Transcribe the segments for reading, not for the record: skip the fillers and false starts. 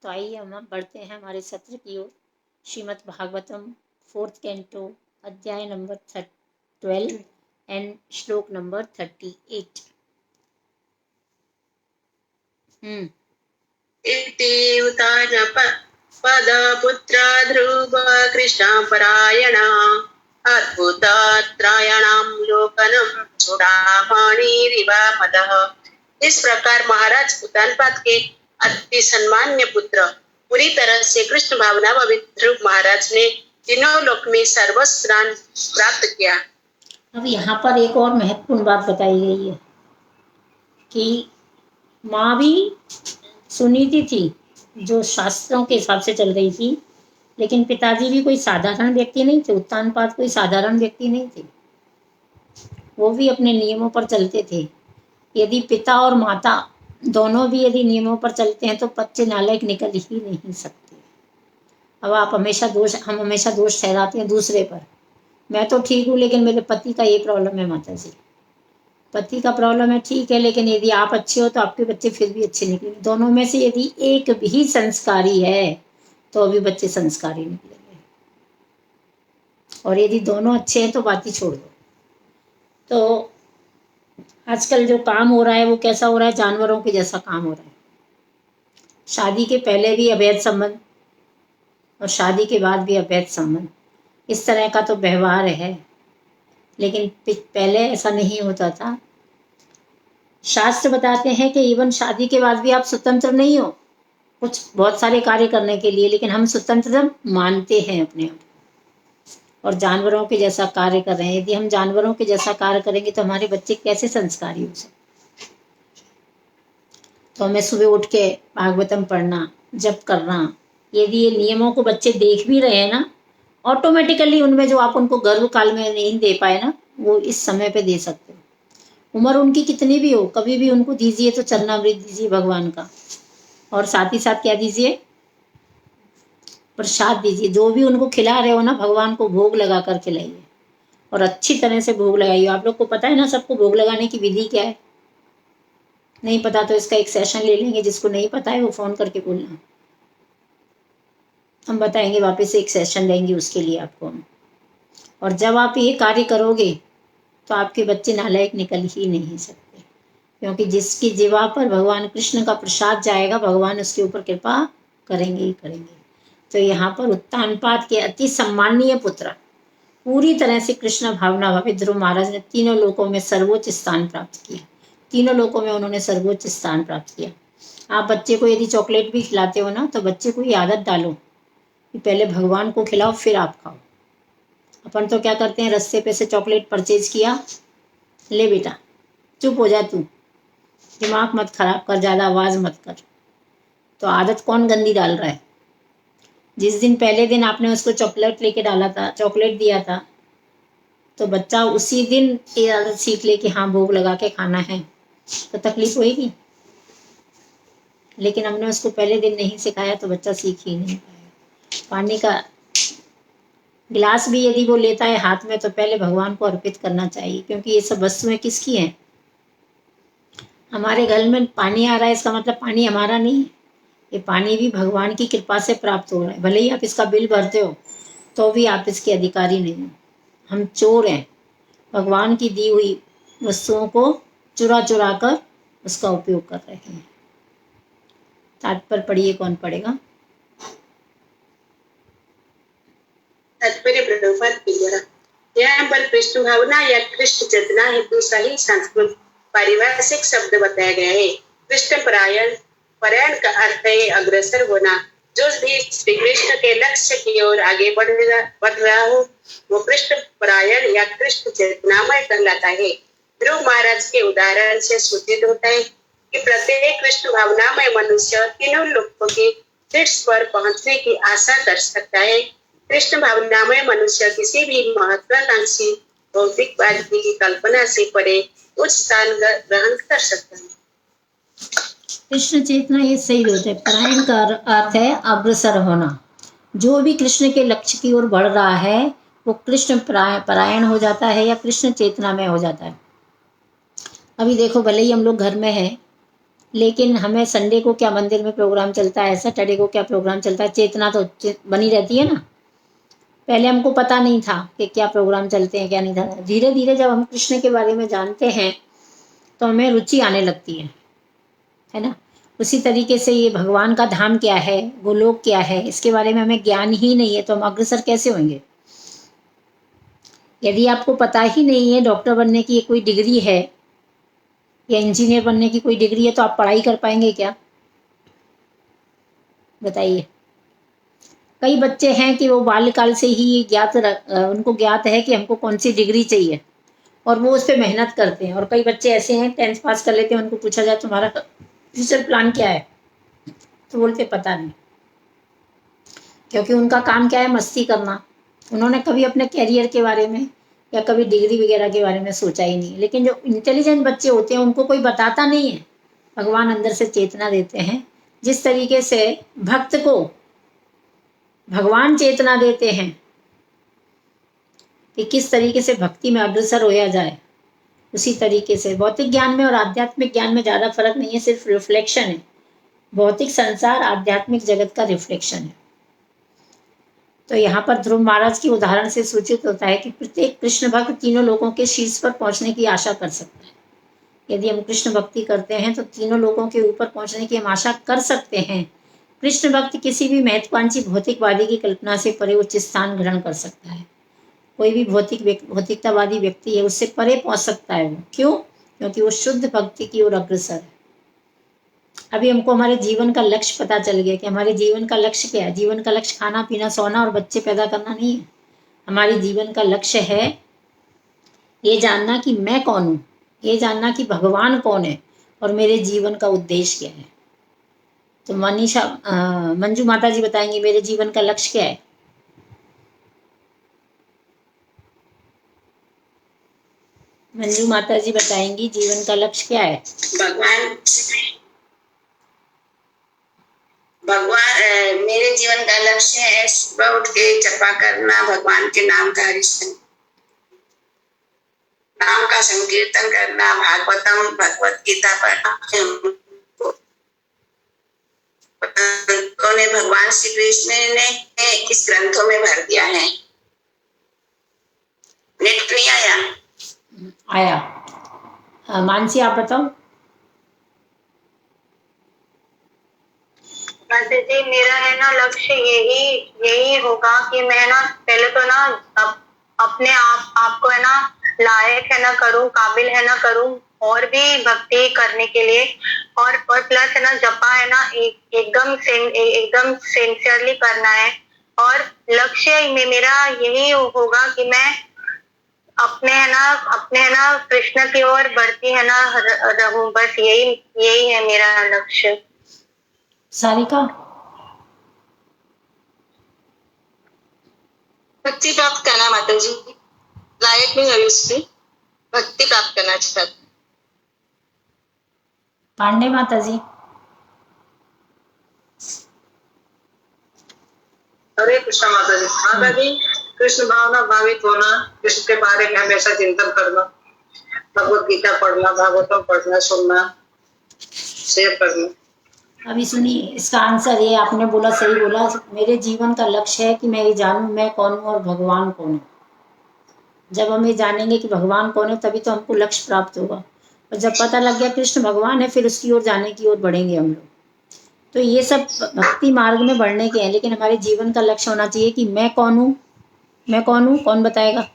तो आइए हम अब बढ़ते हैं हमारे सत्र की ओर। श्रीमद् भागवतम 4th कैंटो, अध्याय नंबर 12 एंड श्लोक नंबर 38। इति उतान पदपुत्रा ध्रुव कृष्ण परायणा अद्भुतात्रायणां लोकनम चूड़ामणिरिवा मदः। इस प्रकार महाराज उतानपाद के अति सम्मान्य पुत्र पूरी तरह से कृष्ण भावनाभावित ध्रुव महाराज ने तीनों लोक में सर्वस्नान प्राप्त किया। अब यहाँ पर एक और महत्वपूर्ण बात बताई गई है कि माँ भी सुनीति थी जो शास्त्रों के हिसाब से चल रही थी, लेकिन पिताजी भी कोई साधारण व्यक्ति नहीं थे। उत्तानपाद कोई साधारण व्यक्ति नहीं थे, वो भी अपने नियमों पर चलते थे। यदि पिता और माता दोनों भी यदि नियमों पर चलते हैं तो बच्चे नालायक निकल ही नहीं सकते। अब हम हमेशा दोष ठहराते हैं दूसरे पर। मैं तो ठीक हूँ लेकिन मेरे पति का ये प्रॉब्लम है। माता जी, पति का प्रॉब्लम है, ठीक है, लेकिन यदि आप अच्छे हो तो आपके बच्चे फिर भी अच्छे निकलेंगे। दोनों में से यदि एक भी संस्कारी है तो अभी बच्चे संस्कारी निकलेंगे, और यदि दोनों अच्छे हैं तो बात ही छोड़ दो। तो आजकल जो काम हो रहा है वो कैसा हो रहा है? जानवरों के जैसा काम हो रहा है। शादी के पहले भी अवैध संबंध और शादी के बाद भी अवैध संबंध, इस तरह का तो व्यवहार है। लेकिन पहले ऐसा नहीं होता था। शास्त्र बताते हैं कि इवन शादी के बाद भी आप स्वतंत्र नहीं हो कुछ बहुत सारे कार्य करने के लिए, लेकिन हम स्वतंत्र मानते हैं अपने आप और जानवरों के जैसा कार्य कर रहे हैं। यदि हम जानवरों के जैसा कार्य करेंगे तो हमारे बच्चे कैसे संस्कारी हो सकते? तो हमें सुबह उठ के भागवतम पढ़ना, जप करना, यदि ये नियमों को बच्चे देख भी रहे हैं ना, ऑटोमेटिकली उनमें जो आप उनको गर्भ काल में नहीं दे पाए ना, वो इस समय पे दे सकते हो। उम्र उनकी कितनी भी हो, कभी भी उनको दीजिए तो चरणामृत दीजिए भगवान का, और साथ ही साथ क्या दीजिए? प्रसाद दीजिए। जो भी उनको खिला रहे हो ना, भगवान को भोग लगा कर खिलाइए, और अच्छी तरह से भोग लगाइए। आप लोग को पता है ना सबको भोग लगाने की विधि क्या है? नहीं पता तो इसका एक सेशन ले लेंगे। जिसको नहीं पता है वो फोन करके बोलना, हम बताएंगे। वापस एक सेशन लेंगे उसके लिए आपको हम। और जब आप ये कार्य करोगे तो आपके बच्चे नालायक निकल ही नहीं सकते, क्योंकि जिसकी जीवा पर भगवान कृष्ण का प्रसाद जाएगा, भगवान उसके ऊपर कृपा करेंगे ही करेंगे। तो यहाँ पर उत्तानपाद के अति सम्मानीय पुत्र पूरी तरह से कृष्ण भावना भावित ध्रुव महाराज ने तीनों लोकों में सर्वोच्च स्थान प्राप्त किया। तीनों लोकों में उन्होंने सर्वोच्च स्थान प्राप्त किया। आप बच्चे को यदि चॉकलेट भी खिलाते हो ना, तो बच्चे को ये आदत डालो कि पहले भगवान को खिलाओ फिर आप खाओ। अपन तो क्या करते हैं, रास्ते पे से चॉकलेट परचेज किया, ले बेटा चुप हो जा, तू दिमाग मत खराब कर, ज़्यादा आवाज़ मत कर। तो आदत कौन गंदी डाल रहा है? जिस दिन पहले दिन आपने उसको चॉकलेट लेके डाला था, चॉकलेट दिया था, तो बच्चा उसी दिन ये आदत सीख ले कि हाँ भोग लगा के खाना है, तो तकलीफ होगी। लेकिन हमने उसको पहले दिन नहीं सिखाया तो बच्चा सीख ही नहीं पाएगा। पानी का गिलास भी यदि वो लेता है हाथ में तो पहले भगवान को अर्पित करना चाहिए, क्योंकि ये सब वस्तुएं किसकी हैं? हमारे घर में पानी आ रहा है, इसका मतलब पानी हमारा नहीं है। ये पानी भी भगवान की कृपा से प्राप्त हो रहा है। भले ही आप इसका बिल भरते हो तो भी आप इसके अधिकारी नहीं हो। हम चोर हैं, भगवान की दी हुई वस्तुओं को चुरा चुरा कर उसका उपयोग कर रहे हैं। तात्पर्य पढ़िए, कौन पढ़ेगा? तात्पर्य प्रभुपाद की द्वारा। यहाँ पर कृष्ण भावना या कृष्ण चेतना हेतु सही संस्कृत पारिभाषिक शब्द बताया गया है। कृष्ण परायण, परायण का अर्थ है अग्रसर होना। जो भी श्री कृष्ण के लक्ष्य की ओर आगे बढ़ रहा हो वो कृष्ण परायण या कृष्ण चेतनामय कहलाता है। ध्रुव महाराज के उदाहरण से सूचित होता है कि प्रत्येक कृष्ण भावनामय मनुष्य तीनों लोकों के शीर्ष पर पहुंचने की आशा कर सकता है। कृष्ण भावनामय मनुष्य किसी भी महत्वाकांक्षी भौतिकवादी की कल्पना से परे उच्च स्थान ग्रहण कर सकता है। कृष्ण चेतना ये सही होता है। परायण का अर्थ है अग्रसर होना। जो भी कृष्ण के लक्ष्य की ओर बढ़ रहा है वो कृष्ण परायण हो जाता है या कृष्ण चेतना में हो जाता है। अभी देखो, भले ही हम लोग घर में हैं, लेकिन हमें संडे को क्या मंदिर में प्रोग्राम चलता है, सैटरडे को क्या प्रोग्राम चलता है, चेतना तो बनी रहती है ना। पहले हमको पता नहीं था कि क्या प्रोग्राम चलते हैं क्या नहीं था। धीरे धीरे जब हम कृष्ण के बारे में जानते हैं तो हमें रुचि आने लगती है ना। उसी तरीके से ये भगवान का धाम क्या है, गोलोक क्या है, इसके बारे में हमें ज्ञान ही नहीं है तो हम अग्रसर कैसे होंगे। यदि आपको पता ही नहीं है डॉक्टर बनने की कोई डिग्री है या इंजीनियर बनने की कोई डिग्री है तो आप पढ़ाई कर पाएंगे क्या, बताइए। कई बच्चे हैं कि वो बाल्यकाल से ही उनको ज्ञात है कि हमको कौन सी डिग्री चाहिए और वो उस पर मेहनत करते हैं। और कई बच्चे ऐसे हैं 10th पास कर लेते हैं, उनको पूछा जाए तुम्हारा फ्यूचर प्लान क्या है तो बोलते पता नहीं, क्योंकि उनका काम क्या है, मस्ती करना। उन्होंने कभी अपने कैरियर के बारे में या कभी डिग्री वगैरह के बारे में सोचा ही नहीं। लेकिन जो इंटेलिजेंट बच्चे होते हैं उनको कोई बताता नहीं है, भगवान अंदर से चेतना देते हैं। जिस तरीके से भक्त को भगवान चेतना देते हैं कि किस तरीके से भक्ति में अग्रसर होया जाए, उसी तरीके से भौतिक ज्ञान में और आध्यात्मिक ज्ञान में ज़्यादा फर्क नहीं है, सिर्फ रिफ्लेक्शन है। भौतिक संसार आध्यात्मिक जगत का रिफ्लेक्शन है। तो यहाँ पर ध्रुव महाराज की उदाहरण से सूचित होता है कि प्रत्येक कृष्ण भक्त तीनों लोगों के शीर्ष पर पहुंचने की आशा कर सकता है। यदि हम कृष्ण भक्ति करते हैं तो तीनों लोगों के ऊपर पहुंचने की हम आशा कर सकते हैं। कृष्ण भक्त किसी भी महत्वाकांक्षी भौतिकवादी की कल्पना से परे उच्च स्थान ग्रहण कर सकता है। कोई भी भौतिकतावादी व्यक्ति है उससे परे पहुंच सकता है वो। क्यों? क्योंकि वो शुद्ध भक्ति की ओर अग्रसर है। अभी हमको हमारे जीवन का लक्ष्य पता चल गया कि हमारे जीवन का लक्ष्य क्या है। जीवन का लक्ष्य खाना पीना सोना और बच्चे पैदा करना नहीं है। हमारे जीवन का लक्ष्य है ये जानना कि मैं कौन हूँ, ये जानना कि भगवान कौन है और मेरे जीवन का उद्देश्य क्या है। तो मंजू माता जी बताएंगी मेरे जीवन का लक्ष्य क्या है। मंजू माता जी बताएंगी जीवन का लक्ष्य क्या है। भगवान मेरे जीवन का लक्ष्य है सुबह उठ के जपा करना, भगवान के नाम का संकीर्तन करना, भागवतम भगवत गीता पढ़ना। ने भगवान श्री कृष्ण ने इस ग्रंथों में भर दिया है। नेट नहीं आया। मानसी आप बताओ। जी मेरा है ना लक्ष्य यही होगा कि मैं ना पहले तो ना अपने आप को है ना लायक है ना करूं, काबिल है ना करूं और भी भक्ति करने के लिए। और प्लस है ना जपा है ना एकदम सिंसियरली करना है। और लक्ष्य में मेरा यही होगा कि मैं अपने है ना कृष्ण की ओर बढ़ती है ना रहूं। बस यही है मेरा लक्ष्य। सारिका। भक्ति प्राप्त करना माता जी, लायक नहीं हुई उससे, भक्ति प्राप्त करना चाहती। पांडे माता जी। हरे कृष्ण माता जी। माता जी कृष्ण भावना भावित होना, कृष्ण के बारे में हमेशा चिंतन करना, भगवत गीता पढ़ना, भागवतम पढ़ना, सुनना, शेयर करना। अभी सुनिए इसका आंसर। ये आपने बोला सही बोला। मेरे जीवन का लक्ष्य है कि मैं ये जानूं मैं कौन हूँ और भगवान कौन है। जब हम ये जानेंगे कि भगवान कौन है तभी तो हमको लक्ष्य प्राप्त होगा। और जब पता लग गया कृष्ण भगवान है फिर उसकी ओर जाने की ओर बढ़ेंगे हम लोग। तो ये सब भक्ति मार्ग में बढ़ने के हैं, लेकिन हमारे जीवन का लक्ष्य होना चाहिए कि मैं कौन हूँ। मैं कौन हूँ, कौन बताएगा।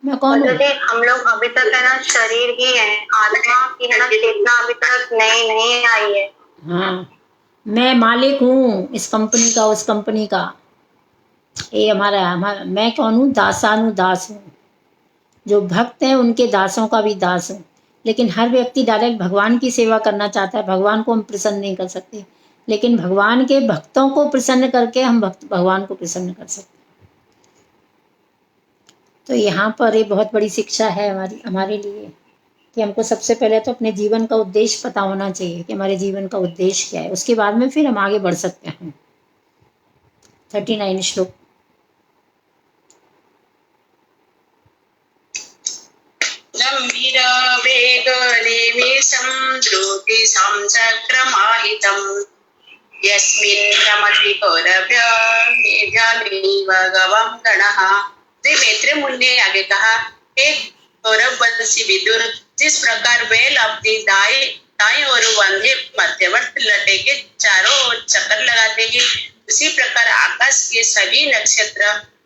मैं कौन हूँ। हम लोग अभी तक है ना शरीर ही है, आत्मा की है ना चेतना अभी तक नहीं आई है। हाँ, मैं मालिक हूँ इस कंपनी का उस कंपनी का। ये हमारा मैं कौन हूँ, दासानुदास हूँ। जो भक्त हैं उनके दासों का भी दास हूँ। लेकिन हर व्यक्ति डायरेक्ट भगवान की सेवा करना चाहता है। भगवान को हम प्रसन्न नहीं कर सकते, लेकिन भगवान के भक्तों को प्रसन्न करके हम भगवान को प्रसन्न कर सकते हैं। तो यहाँ पर ये बहुत बड़ी शिक्षा है हमारे लिए कि हमको सबसे पहले तो अपने जीवन का उद्देश्य पता होना चाहिए कि हमारे जीवन का उद्देश्य क्या है। उसके बाद में फिर हम आगे बढ़ सकते हैं। 39 श्लोक। वेगनिमिषं द्रुतिसं चक्रमाहितम् यस्मिन् भ्रमति कौरव्यमेव गवं गणः। मैत्रेय मुनि ने आगे कहा, एक कौरव वंशी विदुर जिस प्रकार बैल अपनी दाएं ओर बंधे मध्यवर्ती लटे के चारों ओर चक्कर लगाते हैं, उसी प्रकार आकाश के सभी नक्षत्र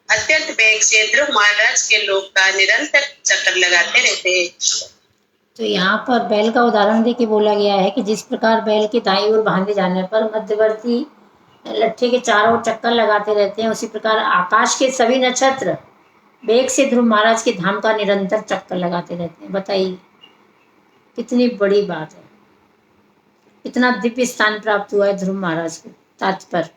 अत्यंत वेग से ध्रुव महाराज के लोक का निरंतर चक्कर लगाते रहते हैं। तो यहाँ पर बैल का उदाहरण देके बोला गया है कि जिस प्रकार बैल के दाईं ओर बांधे जाने पर मध्यवर्ती लट्ठे के चारों ओर चक्कर लगाते रहते हैं, उसी प्रकार आकाश के सभी नक्षत्र वेग से ध्रुव महाराज के धाम का निरंतर चक्कर लगाते रहते हैं। बताइए कितनी बड़ी बात है, इतना दिव्य स्थान प्राप्त हुआ है ध्रुव महाराज को। तात्पर्य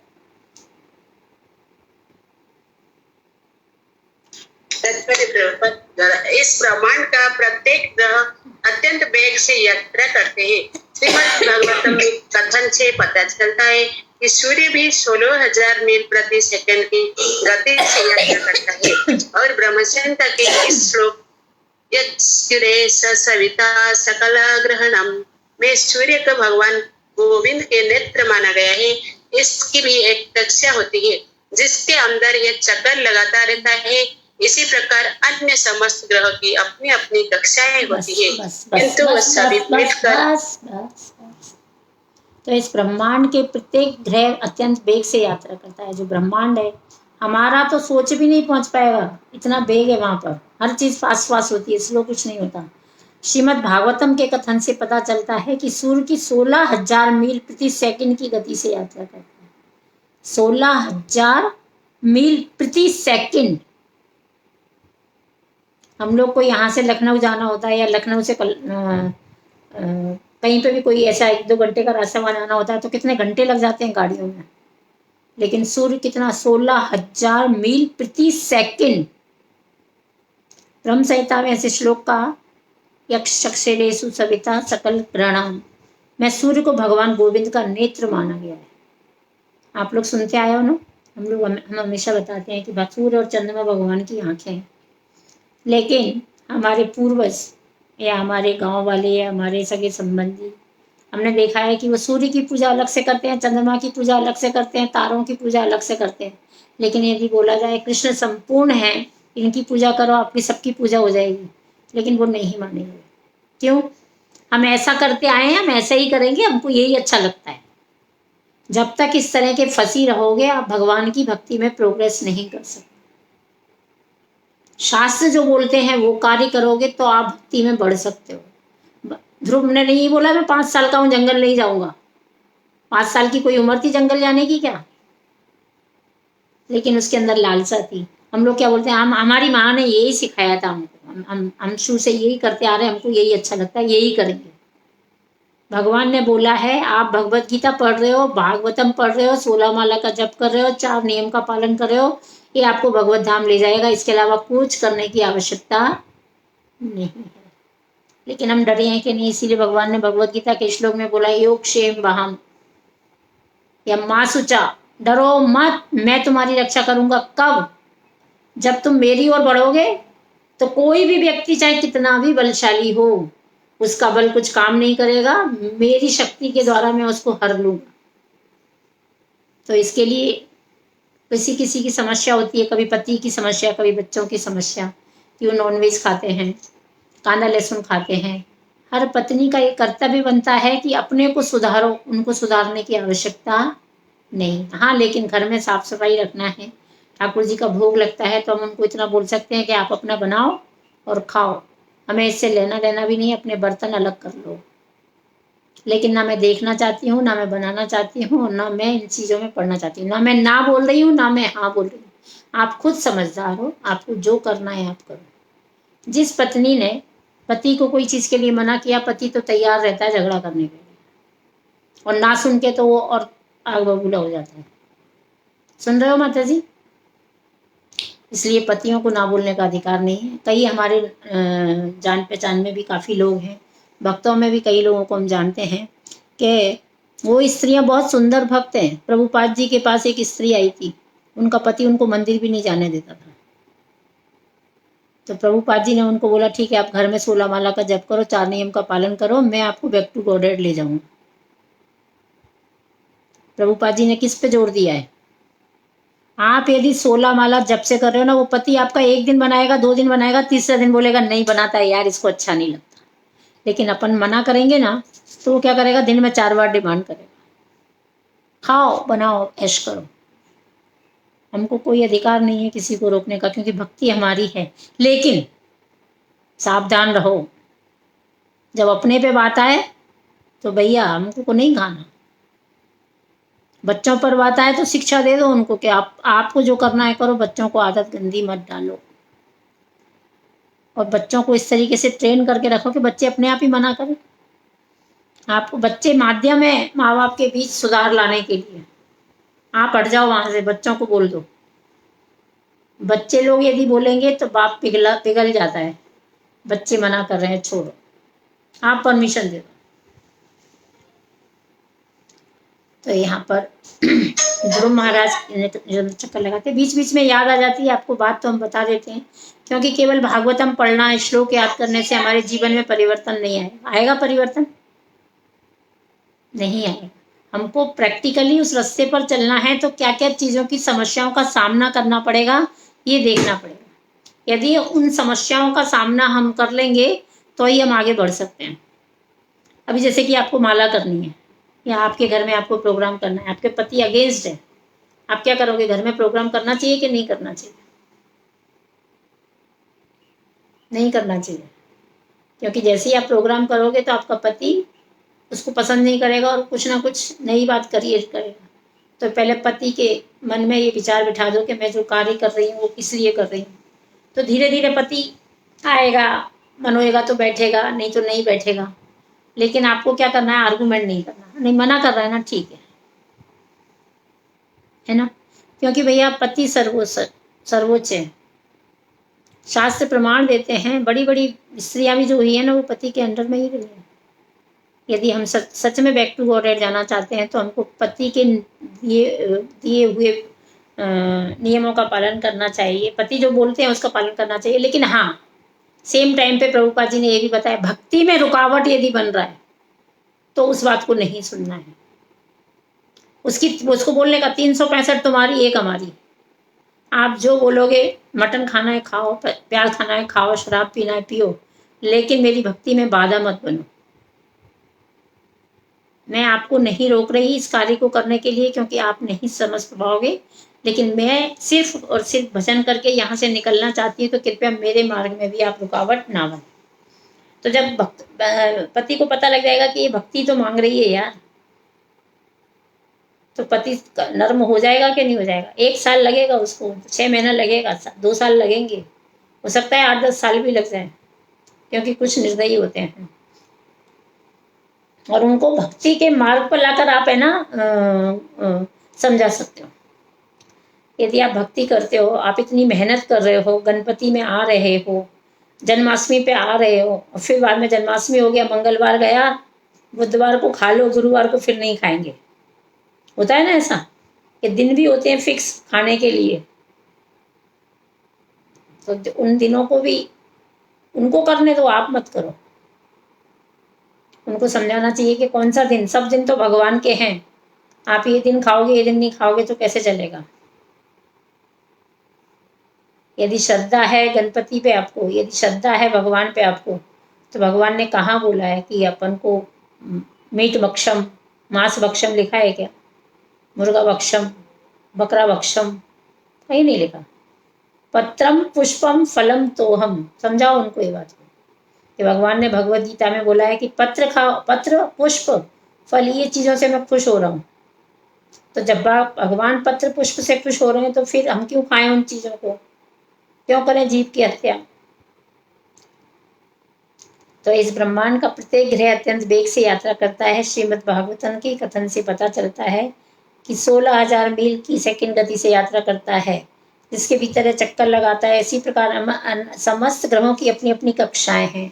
इस ब्रह्मांड का प्रत्येक ग्रह अत्यंत वेग से यात्रा करते हैं। श्रीमद् भागवतम में कथन से पता चलता है कि सूर्य भी 16,000 मील प्रति सेकंड की गति से यात्रा करता है। और ब्रह्मसंहिता के इस श्लोक सूर्य सविता सकल ग्रहणम में सूर्य को भगवान गोविंद के नेत्र माना गया है। इसकी भी एक कक्षा होती है जिसके अंदर ये चक्कर लगाता रहता है। इसी प्रकार अन्य समस्त ग्रह की अपनी अपनी कक्षाएं होती है, किंतु वह सभी मिलकर। तो इस ब्रह्मांड के प्रत्येक ग्रह अत्यंत वेग से यात्रा करता है। जो ब्रह्मांड है हमारा तो सोच भी नहीं पहुंच पाएगा, इतना वेग है वहां पर, हर चीज फास्ट फास्ट होती है, स्लो कुछ नहीं होता। श्रीमद् भागवतम के कथन से पता चलता है कि सूर्य की 16,000 मील प्रति सेकंड की गति से यात्रा करता है। 16,000 मील प्रति सेकंड। हम लोग को यहाँ से लखनऊ जाना होता है या लखनऊ से कहीं पे भी कोई ऐसा 1-2 घंटे का रास्ता बनाना होता है तो कितने घंटे लग जाते हैं गाड़ियों में, लेकिन सूर्य कितना 16,000 मील प्रति सेकंड। ब्रह्म संहिता में ऐसे श्लोक का यक्षक्षेरेषु सविता सकल ग्रहणम में सूर्य को भगवान गोविंद का नेत्र माना गया है। आप लोग सुनते आए हो ना, हम हमेशा बताते हैं कि सूर्य और चंद्रमा भगवान की आंखें हैं, लेकिन हमारे पूर्वज या हमारे गांव वाले या हमारे सगे संबंधी हमने देखा है कि वो सूर्य की पूजा अलग से करते हैं, चंद्रमा की पूजा अलग से करते हैं, तारों की पूजा अलग से करते हैं। लेकिन यदि बोला जाए कृष्ण संपूर्ण है, इनकी पूजा करो आपकी सबकी पूजा हो जाएगी, लेकिन वो नहीं मानेंगे। क्यों? हम ऐसा करते आए हैं, हम ऐसा ही करेंगे, हमको यही अच्छा लगता है। जब तक इस तरह के फंसी रहोगे आप भगवान की भक्ति में प्रोग्रेस नहीं कर सकते। शास्त्र जो बोलते हैं वो कार्य करोगे तो आप भक्ति में बढ़ सकते हो। ध्रुव ने नहीं बोला मैं 5 साल का हूं, जंगल नहीं जाऊंगा। 5 साल की कोई उम्र थी जंगल जाने की क्या? लेकिन उसके अंदर लालसा थी। हम लोग क्या बोलते हैं, हमारी माँ ने यही सिखाया था हमको, हम शुरू से यही करते आ रहे हैं, हमको यही अच्छा लगता है, यही करेंगे। भगवान ने बोला है आप भगवत गीता पढ़ रहे हो, भागवतम पढ़ रहे हो, 16 माला का जप कर रहे हो, 4 नियम का पालन कर रहे हो, ये आपको भगवत धाम ले जाएगा, इसके अलावा कुछ करने की आवश्यकता नहीं है। लेकिन हम डरे हैं कि नहीं, इसीलिए भगवान ने भगवत गीता के श्लोक में बोला योग क्षेम वहम या माँ सुचा, डरो मत, मैं तुम्हारी रक्षा करूंगा। कब? जब तुम मेरी ओर बढ़ोगे तो कोई भी व्यक्ति चाहे कितना भी बलशाली हो, उसका बल कुछ काम नहीं करेगा, मेरी शक्ति के द्वारा मैं उसको हर लूंगा। तो इसके लिए किसी किसी की समस्या होती है, कभी पति की समस्या, कभी बच्चों की समस्या कि वो नॉनवेज खाते हैं, कांदा लहसुन खाते हैं। हर पत्नी का ये कर्तव्य बनता है कि अपने को सुधारो, उनको सुधारने की आवश्यकता नहीं। हाँ, लेकिन घर में साफ सफाई रखना है। ठाकुर जी का भोग लगता है तो हम उनको इतना बोल सकते हैं कि आप अपना बनाओ और खाओ, हमें इससे लेना देना भी नहीं, अपने बर्तन अलग कर लो। लेकिन ना मैं देखना चाहती हूँ, ना मैं बनाना चाहती हूँ, और ना मैं इन चीज़ों में पढ़ना चाहती हूँ। ना मैं ना बोल रही हूँ, ना मैं हाँ बोल रही हूँ। आप खुद समझदार हो, आपको जो करना है आप करो। जिस पत्नी ने पति को कोई चीज़ के लिए मना किया, पति तो तैयार रहता है झगड़ा करने के लिए, और ना सुन के तो वो और आग बबूला हो जाता है। सुन रहे हो माता जी? इसलिए पतियों को ना बोलने का अधिकार नहीं है। कई हमारे जान पहचान में भी काफ़ी लोग हैं, भक्तों में भी कई लोगों को हम जानते हैं कि वो स्त्रियां बहुत सुंदर भक्त हैं। प्रभुपाद जी के पास एक स्त्री आई थी, उनका पति उनको मंदिर भी नहीं जाने देता था। तो प्रभुपाद जी ने उनको बोला ठीक है, आप घर में 16 माला का जप करो, 4 नियम का पालन करो, मैं आपको बैक टू गॉडेड ले जाऊंगा। प्रभुपाद जी ने किस पे जोर दिया है? आप यदि 16 माला जप से कर रहे हो ना, वो पति आपका 1 दिन बनाएगा, 2 दिन बनाएगा, तीसरा दिन बोलेगा नहीं बनाता है यार, इसको अच्छा नहीं लगता। लेकिन अपन मना करेंगे ना, तो वो क्या करेगा, दिन में 4 बार डिमांड करेगा, खाओ बनाओ ऐश करो। हमको कोई अधिकार नहीं है किसी को रोकने का, क्योंकि भक्ति हमारी है। लेकिन सावधान रहो, जब अपने पे बात आए तो भैया हमको को नहीं खाना। बच्चों पर बात आए तो शिक्षा दे दो उनको कि आपको जो करना है करो, बच्चों को आदत गंदी मत डालो। और बच्चों को इस तरीके से ट्रेन करके रखो कि बच्चे अपने आप ही मना करें। आपको बच्चे माध्यम है माँ बाप के बीच सुधार लाने के लिए। आप हट जाओ वहां से, बच्चों को बोल दो। बच्चे लोग यदि बोलेंगे तो बाप पिघल जाता है। बच्चे मना कर रहे हैं, छोड़ो, आप परमिशन दे दो। तो यहाँ पर ध्रुव महाराज जो चक्कर लगाते, बीच बीच में याद आ जाती है आपको बात, तो हम बता देते हैं। क्योंकि केवल भागवतम पढ़ना, श्लोक याद करने से हमारे जीवन में परिवर्तन नहीं आएगा। आएगा परिवर्तन? नहीं आएगा। हमको प्रैक्टिकली उस रास्ते पर चलना है, तो क्या क्या चीज़ों की समस्याओं का सामना करना पड़ेगा, ये देखना पड़ेगा। यदि उन समस्याओं का सामना हम कर लेंगे तो ही हम आगे बढ़ सकते हैं। अभी जैसे कि आपको माला करनी है, या आपके घर में आपको प्रोग्राम करना है, आपके पति अगेंस्ट है, आप क्या करोगे? घर में प्रोग्राम करना चाहिए कि नहीं करना चाहिए? नहीं करना चाहिए, क्योंकि जैसे ही आप प्रोग्राम करोगे तो आपका पति उसको पसंद नहीं करेगा और कुछ ना कुछ नई बात करेगा। तो पहले पति के मन में ये विचार बिठा दो कि मैं जो कार्य कर रही हूँ वो किस लिए कर रही हूँ। तो धीरे धीरे पति आएगा, मनोएगा तो बैठेगा, नहीं तो नहीं बैठेगा। लेकिन आपको क्या करना है? आर्गुमेंट नहीं करना। नहीं मना कर रहा है ना, ठीक है ना? क्योंकि भैया पति सर्वोच्च है। शास्त्र प्रमाण देते हैं, बड़ी बड़ी स्त्रियां भी जो हुई है ना, वो पति के अंडर में ही रही है। यदि हम सच में बैक टू गॉडेड जाना चाहते हैं तो हमको पति के दिए हुए नियमों का पालन करना चाहिए। पति जो बोलते हैं उसका पालन करना चाहिए। लेकिन हाँ, सेम टाइम पे प्रभुपाद जी ने ये भी बताया, भक्ति में रुकावट यदि बन रहा है तो उस बात को नहीं सुनना है। उसको बोलने का 365 तुम्हारी, 1 हमारी। आप जो बोलोगे, मटन खाना है खाओ, प्याज खाना है खाओ, शराब पीना है पियो, लेकिन मेरी भक्ति में बाधा मत बनो। मैं आपको नहीं रोक रही इस कार्य को करने के लिए, क्योंकि आप नहीं समझ पाओगे। लेकिन मैं सिर्फ और सिर्फ भजन करके यहाँ से निकलना चाहती हूँ, तो कृपया मेरे मार्ग में भी आप रुकावट ना बने। तो जब पति को पता लग जाएगा कि ये भक्ति तो मांग रही है यार, तो पति नर्म हो जाएगा कि नहीं हो जाएगा? 1 साल लगेगा उसको, 6 महीना लगेगा, 2 साल लगेंगे, हो सकता है 8-10 साल भी लग जाए, क्योंकि कुछ निर्दयी होते हैं। और उनको भक्ति के मार्ग पर लाकर आप है ना समझा सकते हो। यदि आप भक्ति करते हो, आप इतनी मेहनत कर रहे हो, गणपति में आ रहे हो, जन्माष्टमी पे आ रहे हो, और फिर बाद में जन्माष्टमी हो गया, मंगलवार गया, बुधवार को खा लो, गुरुवार को फिर नहीं खाएंगे। होता है ना ऐसा कि दिन भी होते हैं फिक्स खाने के लिए, तो उन दिनों को भी उनको करने दो, आप मत करो। उनको समझाना चाहिए कि कौन सा दिन, सब दिन तो भगवान के हैं। आप ये दिन खाओगे, ये दिन नहीं खाओगे तो कैसे चलेगा? यदि श्रद्धा है गणपति पे आपको, यदि श्रद्धा है भगवान पे आपको, तो भगवान ने कहाँ बोला है कि अपन को मीट भक्षम, मांस भक्षम लिखा है क्या? मुर्गा भक्षम, बकरा भक्षम, कहीं नहीं लिखा। पत्रम पुष्पम फलम तोहम, समझाओ उनको ये बात कि भगवान ने भगवद गीता में बोला है कि पत्र खाओ, पत्र पुष्प फल, ये चीज़ों से मैं खुश हो रहा हूँ। तो जब भगवान पत्र पुष्प से खुश हो रहे हैं, तो फिर हम क्यों खाएं उन चीज़ों को? क्यों करें जीव की हत्या? तो इस ब्रह्मांड का प्रत्येक ग्रह अत्यंत वेग से यात्रा करता है। श्रीमद् भागवतम के कथन से पता चलता है कि 16,000 मील की सेकंड गति से यात्रा करता है, जिसके भीतर चक्कर लगाता है। इसी प्रकार समस्त ग्रहों की अपनी अपनी कक्षाएं हैं।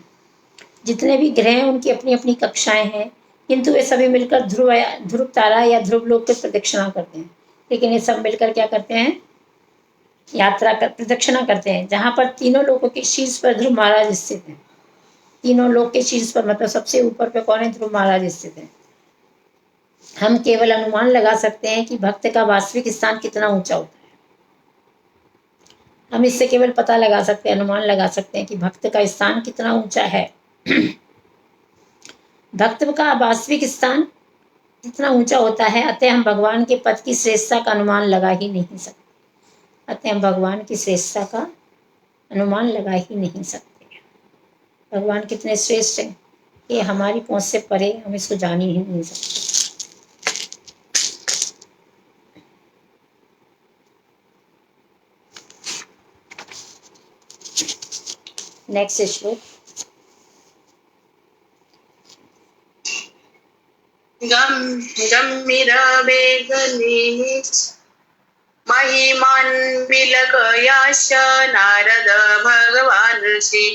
जितने भी ग्रह हैं उनकी अपनी अपनी कक्षाएं हैं, किंतु वे सभी मिलकर ध्रुव तारा या ध्रुव लोक की प्रदक्षिणा करते हैं। लेकिन ये सब मिलकर क्या करते हैं? यात्रा कर प्रदक्षिणा करते हैं, जहाँ पर तीनों लोगों के शीर्ष पर ध्रुव महाराज स्थित हैं। तीनों लोग के शीर्ष पर मतलब सबसे ऊपर पे कौन है? ध्रुव महाराज स्थित है। हम केवल अनुमान लगा सकते हैं कि भक्त का वास्तविक स्थान कितना ऊंचा होता है। हम इससे केवल पता लगा सकते हैं, अनुमान लगा सकते हैं कि भक्त का स्थान कितना ऊंचा है। भक्त का वास्तविक स्थान कितना ऊंचा होता है, अतः हम भगवान के पद की श्रेष्ठता का अनुमान लगा ही नहीं सकते। अतः हम भगवान की श्रेष्ठता का अनुमान लगा ही नहीं सकते। भगवान कितने श्रेष्ठ हैं, ये हमारी पहुंच से परे, हम इसको जान ही नहीं सकते। नेक्स्ट श्लोक। गम्भीरवेगनिः महिमान् विलकयाश्च नारद भगवान् ऋषि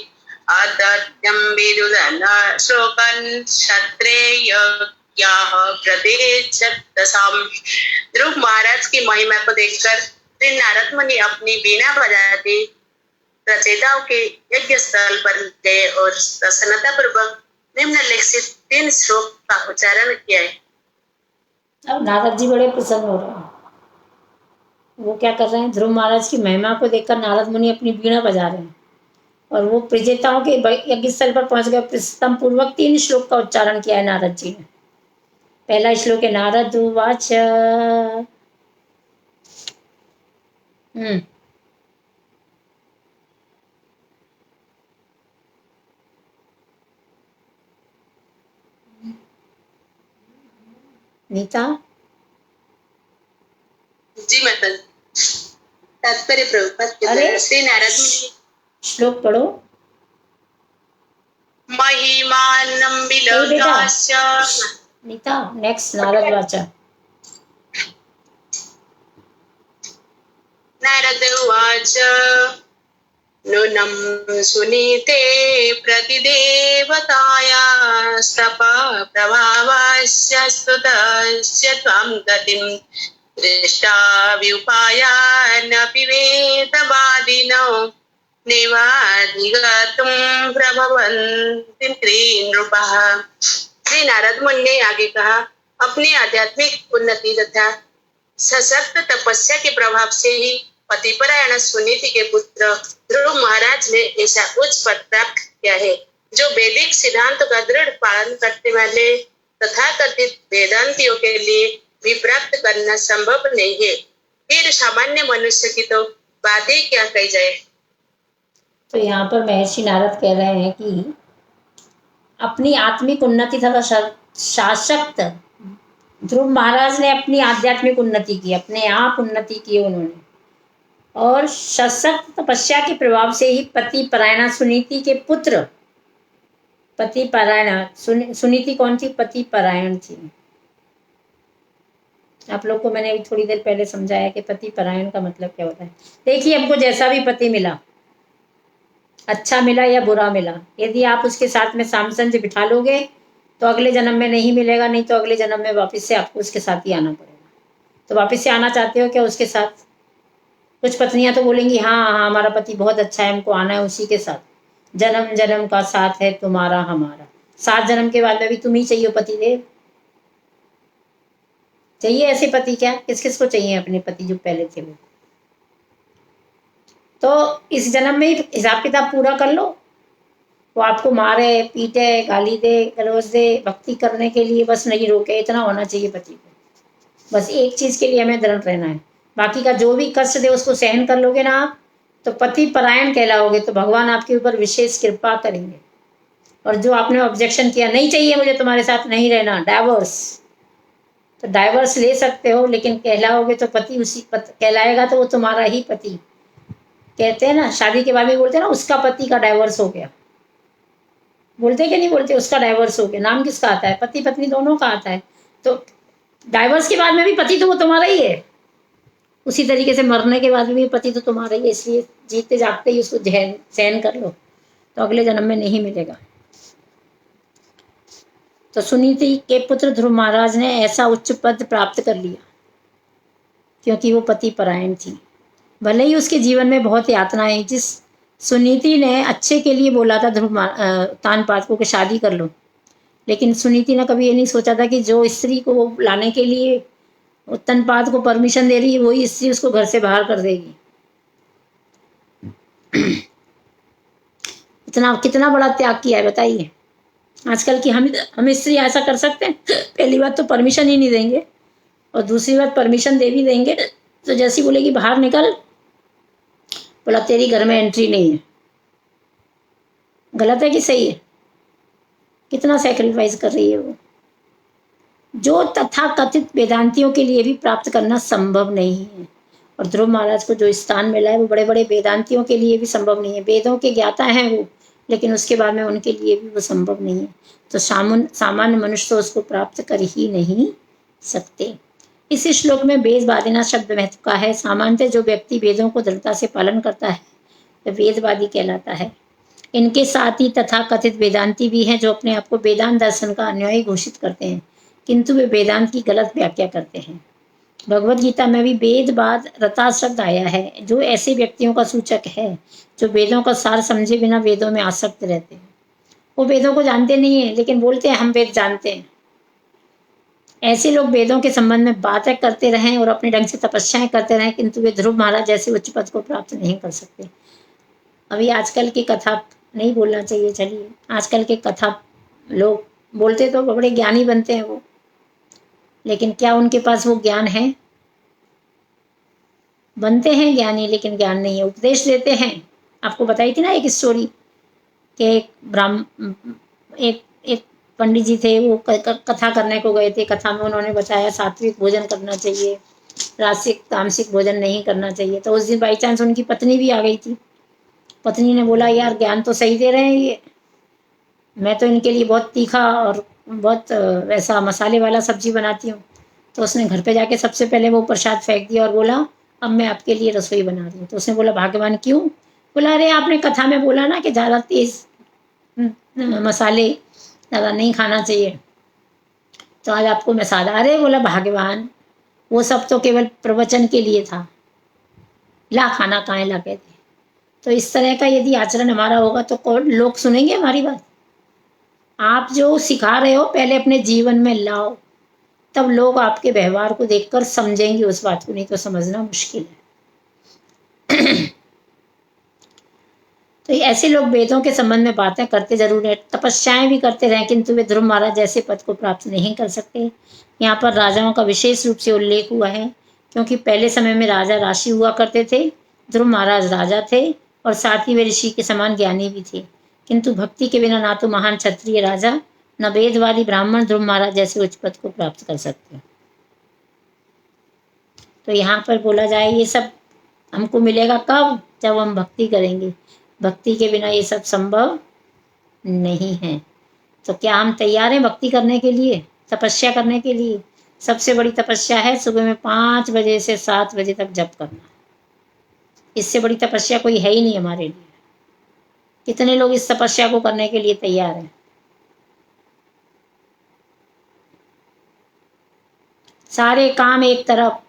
अतत्यं विदुदन शोकन् क्षत्रेयज्ञाः प्रदेशतसाम्। ध्रुव महाराज की महिमा को देखकर श्री नारद मुनि अपनी बीना बजाते रचयिताओं के यज्ञ स्थल पर गए और प्रसन्नता पूर्वक निम्नलिखित 3 श्लोक का उच्चारण किया है। अब नारद जी बड़े प्रसन्न हो रहे हैं। वो क्या कर रहे हैं? ध्रुव महाराज की महिमा को देखकर नारद मुनि अपनी बीणा बजा रहे हैं और वो प्रजेताओं के यज्ञ स्थल पर पहुंच गए। प्रसन्नता पूर्वक 3 श्लोक का उच्चारण किया है नारद जी ने। पहला श्लोक है नारद उवाच। नीता जी मतलब तात्पर्य प्रभुपाद के अरे! द्वारा श्री नारद मुनि श्लोक पढ़ो। महिमानं विलोकाश्च। नीता नेक्स्ट नारद वाचा। नारद उवाच नूनं सुनीते प्रतिदेवतायास्तपः प्रभावस्य स्तुतस्य त्वां गतिं दृष्टा व्युपायानपि वेदवादिनो नैवाधिगतुं प्रभवन्ति नृपः। श्री नारद मुनि ने आगे कहा, अपनी आध्यात्मिक उन्नति तथा सशक्त तपस्या के प्रभाव से ही पतिपरायण सुनीति के पुत्र ध्रुव महाराज ने ऐसा उच्च पद प्राप्त किया है, जो वैदिक सिद्धांतों का दृढ़ पालन करने वाले तथा कथित वेदांतियों के लिए भी प्राप्त करना संभव नहीं है। फिर सामान्य मनुष्य की तो बात ही क्या कही जाए। तो यहाँ पर महर्षि नारद कह रहे हैं कि अपनी आत्मिक उन्नति तथा शासक्त ध्रुव महाराज ने अपनी आध्यात्मिक उन्नति की, अपने आप उन्नति की उन्होंने, और सशक्त तपस्या के प्रभाव से ही पति परायणा सुनीति के पुत्र, पति परायणा सुनीति कौन थी? पति परायण थी। आप लोग को मैंने अभी थोड़ी देर पहले समझाया कि पति परायण का मतलब क्या होता है। देखिए, हमको जैसा भी पति मिला, अच्छा मिला या बुरा मिला, यदि आप उसके साथ में सामंजस्य बिठा लोगे तो अगले जन्म में नहीं मिलेगा, नहीं तो अगले जन्म में वापस से आपको उसके साथ ही आना पड़ेगा। तो वापस से आना चाहते हो क्या उसके साथ? कुछ पत्नियां तो बोलेंगी हाँ हाँ हमारा पति बहुत अच्छा है, हमको आना है उसी के साथ, जन्म जन्म का साथ है तुम्हारा हमारा। 7 जन्म के बाद में भी तुम ही चाहिए पति देव। चाहिए ऐसे पति क्या? किस किस को चाहिए अपने पति जो पहले थे वो? तो इस जन्म में ही हिसाब किताब पूरा कर लो। वो आपको मारे पीटे गाली दे गलौज दे, भक्ति करने के लिए बस नहीं रोके, इतना होना चाहिए पति को। बस एक चीज के लिए हमें दृढ़ रहना है, बाकी का जो भी कष्ट दे उसको सहन कर लोगे ना आप, तो पति परायण कहलाओगे। तो भगवान आपके ऊपर विशेष कृपा करेंगे। और जो आपने ऑब्जेक्शन किया, नहीं चाहिए मुझे तुम्हारे साथ नहीं रहना, डाइवोर्स, तो डाइवोर्स ले सकते हो, लेकिन कहलाओगे तो पति उसी कहलाएगा तो वो तुम्हारा ही पति। कहते हैं ना, शादी के बाद भी बोलते हैं ना उसका पति का डाइवोर्स हो गया, बोलते कि नहीं बोलते? उसका डाइवोर्स हो गया। नाम किसका आता है? पति पत्नी दोनों का आता है। तो डाइवोर्स के बाद में भी पति तो वो तुम्हारा ही है। उसी तरीके से मरने के बाद भी पति तो तुम्हारा ही है। इसलिए जीते जागते ही उसको सहन कर लो, तो अगले जन्म में नहीं मिलेगा। तो सुनीति के पुत्र ध्रुव महाराज ने ऐसा उच्च पद प्राप्त कर लिया क्योंकि वो पति परायण थी। भले ही उसके जीवन में बहुत यातनाएं, जिस सुनीति ने अच्छे के लिए बोला था तानपाद को कि शादी कर लो, लेकिन सुनीति ने कभी ये नहीं सोचा था कि जो स्त्री को वो लाने के लिए तनपाद को परमिशन दे रही है वही स्त्री उसको घर से बाहर कर देगी। इतना कितना बड़ा त्याग किया है बताइए। आजकल की हम स्त्री ऐसा कर सकते हैं? पहली बात तो परमिशन ही नहीं देंगे, और दूसरी बात परमिशन दे भी देंगे तो जैसी बोलेगी बाहर निकल, बोला तेरी घर में एंट्री नहीं है। गलत है कि सही है? कितना सैक्रिफाइस कर रही है वो, जो तथा कथित वेदांतियों के लिए भी प्राप्त करना संभव नहीं है। और ध्रुव महाराज को जो स्थान मिला है वो बड़े बड़े वेदांतियों के लिए भी संभव नहीं है। वेदों के ज्ञाता हैं वो, लेकिन उसके बाद में उनके लिए भी वो संभव नहीं है। तो सामान्य मनुष्य तो उसको प्राप्त कर ही नहीं सकते। इस श्लोक में वेदवादिना शब्द महत्व का है। सामान्यतः जो व्यक्ति वेदों को दृढ़ता से पालन करता है वह वेदवादी कहलाता है। इनके साथ ही तथा कथित वेदांती भी हैं जो अपने आप को वेदांत दर्शन का अनुयायी घोषित करते हैं, किंतु वे वेदांत की गलत व्याख्या करते हैं। भगवद गीता में भी वेदवाद रता शब्द आया है, जो ऐसे व्यक्तियों का सूचक है जो वेदों का सार समझे बिना वेदों में आसक्त रहते हैं। वो वेदों को जानते नहीं है लेकिन बोलते हैं हम वेद जानते हैं। ऐसे लोग वेदों के संबंध में बातें करते रहें और अपने ढंग से तपस्याएं करते रहें, किंतु वे ध्रुव महाराज जैसे उच्च पद को प्राप्त नहीं कर सकते। अभी आजकल की कथा नहीं बोलना चाहिए, चलिए आजकल के कथा लोग बोलते तो बड़े ज्ञानी बनते हैं वो, लेकिन क्या उनके पास वो ज्ञान है? बनते हैं ज्ञानी लेकिन ज्ञान नहीं है। उपदेश देते हैं। आपको बताई थी ना एक स्टोरी कि एक पंडित जी थे, वो कथा करने को गए थे। कथा में उन्होंने बताया सात्विक भोजन करना चाहिए, रासिक तामसिक भोजन नहीं करना चाहिए। तो उस दिन बाई चांस उनकी पत्नी भी आ गई थी। पत्नी ने बोला यार ज्ञान तो सही दे रहे हैं ये, मैं तो इनके लिए बहुत तीखा और बहुत वैसा मसाले वाला सब्जी बनाती हूँ। तो उसने घर पे जाके सबसे पहले वो प्रसाद फेंक दिया और बोला अब मैं आपके लिए रसोई बना रही हूँ। तो उसने बोला भाग्यवान क्यों? बोला अरे आपने कथा में बोला ना कि ज़्यादा तेज मसाले ज़्यादा नहीं खाना चाहिए, तो आज आपको मैं सादा। अरे बोला भाग्यवान वो सब तो केवल प्रवचन के लिए था, ला खाना कहाँ ला कहते। तो इस तरह का यदि आचरण हमारा होगा तो कौन लोग सुनेंगे हमारी बात? आप जो सिखा रहे हो पहले अपने जीवन में लाओ, तब लोग आपके व्यवहार को देखकर समझेंगे उस बात को, नहीं तो समझना मुश्किल है। तो ऐसे लोग वेदों के संबंध में बातें करते जरूर हैं, तपस्याएं भी करते रहे, किंतु वे ध्रुव महाराज जैसे पद को प्राप्त नहीं कर सकते। यहाँ पर राजाओं का विशेष रूप से उल्लेख हुआ है, क्योंकि पहले समय में राजा राशि हुआ करते थे। ध्रुव महाराज राजा थे और साथ ही वे ऋषि के समान ज्ञानी भी थे, किंतु भक्ति के बिना ना तो महान क्षत्रिय राजा न वेदवादी ब्राह्मण ध्रुव महाराज जैसे उच्च पद को प्राप्त कर सकते। तो यहाँ पर बोला जाए ये सब हमको मिलेगा कब? जब हम भक्ति करेंगे। भक्ति के बिना ये सब संभव नहीं है। तो क्या हम तैयार हैं भक्ति करने के लिए, तपस्या करने के लिए? सबसे बड़ी तपस्या है सुबह में 5 बजे से 7 बजे तक जप करना। इससे बड़ी तपस्या कोई है ही नहीं हमारे लिए। कितने लोग इस तपस्या को करने के लिए तैयार हैं? सारे काम एक तरफ,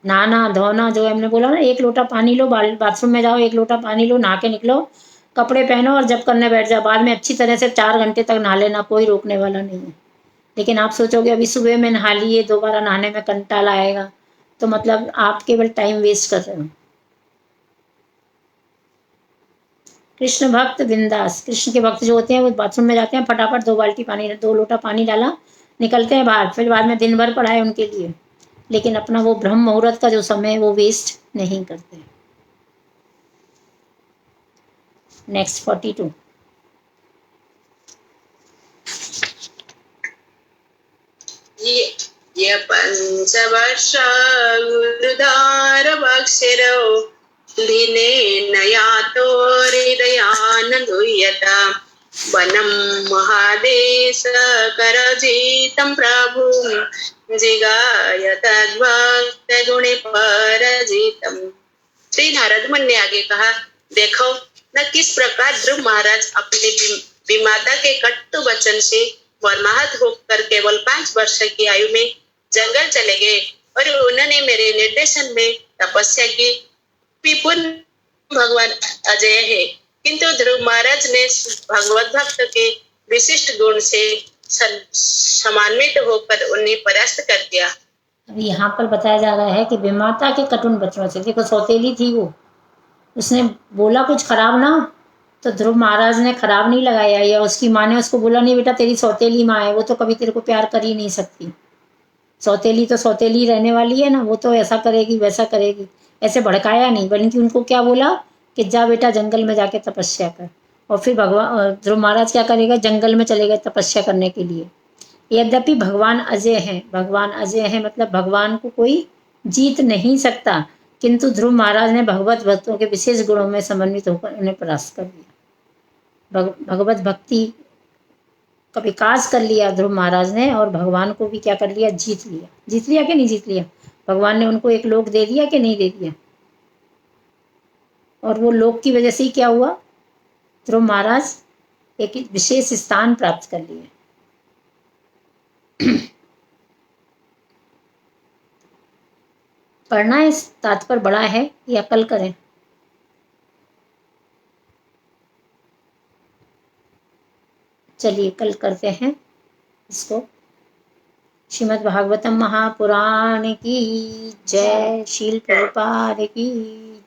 नहाना धोना, जो हमने बोला ना, 1 लोटा पानी लो, बाथरूम में जाओ 1 लोटा पानी लो, नहा के निकलो, कपड़े पहनो और जब करने बैठ जाओ। बाद में अच्छी तरह से 4 घंटे तक नहा लेना, कोई रोकने वाला नहीं है। लेकिन आप सोचोगे अभी सुबह में नहा लिए, दोबारा नहाने में कंटाला आएगा, तो मतलब आप केवल टाइम वेस्ट कर रहे हो। कृष्ण भक्त बिंदास, कृष्ण के भक्त जो होते हैं वो बाथरूम में जाते हैं, फटाफट 2 लोटा पानी डाला, निकलते हैं बाहर, फिर बाद में दिन भर पड़ा है उनके लिए, लेकिन अपना वो ब्रह्म मुहूर्त का जो समय है वो वेस्ट नहीं करते। नेक्स्ट 42। ये पंचवर्ष गुरुदार बक्षिरो दिने नयातो हृदयानन्दूयता वनं महादेश करजितं प्रभुं जिगायत भक्त गुणे परजितम। श्री नारद मुनि ने आगे कहा, देखो न किस प्रकार ध्रुव महाराज अपने विमाता के कटु वचन से मर्माहत होकर केवल 5 वर्ष की आयु में जंगल चले गए और उन्होंने मेरे निर्देशन में तपस्या की पूर्ण भगवान अजय है, किंतु ध्रुव महाराज ने भगवत भक्त के विशिष्ट गुण से समान्वित होकर उन्हें परास्त कर दिया। अभी यहाँ पर बताया जा रहा है कि विमाता के कटुन वचनों से, देखो सौतेली थी वो, उसने बोला कुछ खराब ना, तो ध्रुव महाराज ने खराब नहीं लगाया, या उसकी माँ ने उसको बोला नहीं बेटा तेरी सौतेली माँ है, वो तो कभी तेरे को प्यार कर ही नहीं सकती, सौतेली तो सौतेली रहने वाली है ना, वो तो ऐसा करेगी वैसा करेगी, ऐसे भड़काया नहीं, बल्कि उनको क्या बोला कि जा बेटा जंगल में जाके तपस्या कर। और फिर भगवान ध्रुव महाराज क्या करेगा, जंगल में चले गए तपस्या करने के लिए। यद्यपि भगवान अजय हैं, भगवान अजय हैं मतलब भगवान को कोई जीत नहीं सकता, किंतु ध्रुव महाराज ने भगवत भक्तों के विशेष गुणों में समन्वित होकर उन्हें परास्त कर दिया। भगवत भक्ति का विकास कर लिया ध्रुव महाराज ने, और भगवान को भी क्या कर लिया, जीत लिया। जीत लिया कि नहीं जीत लिया? भगवान ने उनको एक लोक दे दिया कि नहीं दे दिया? और वो लोक की वजह से ही क्या हुआ, ध्रुव महाराज एक विशेष स्थान प्राप्त कर लिए। पढ़ना है, तात्पर्य बड़ा है, या कल करें? चलिए कल करते हैं इसको। श्रीमद् भागवतम महापुराण की जय, शील प्रभुपाद की